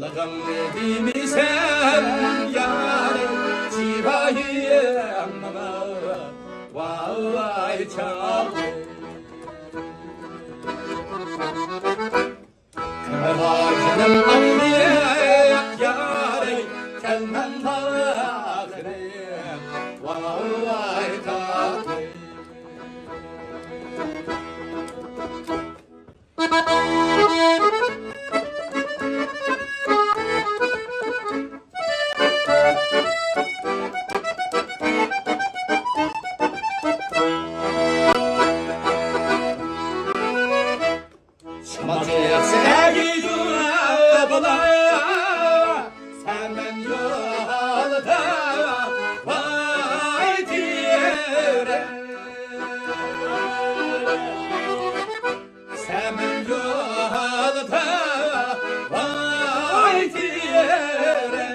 Lagam edimi sen yâre çivayım mama vay çağre Kıvacının anliye yâre kelmen tağre vay tağre Sevgi durabla Semen yolda Vay diyere Semen yolda Vay diyere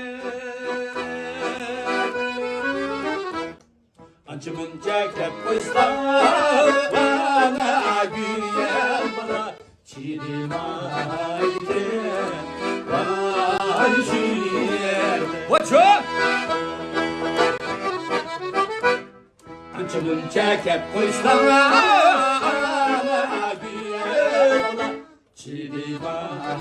Acımın cekep kızlar Bana güyen bana Çirimayde vay şiir Vaço! Ançımın çekip kuşlara Çirimayde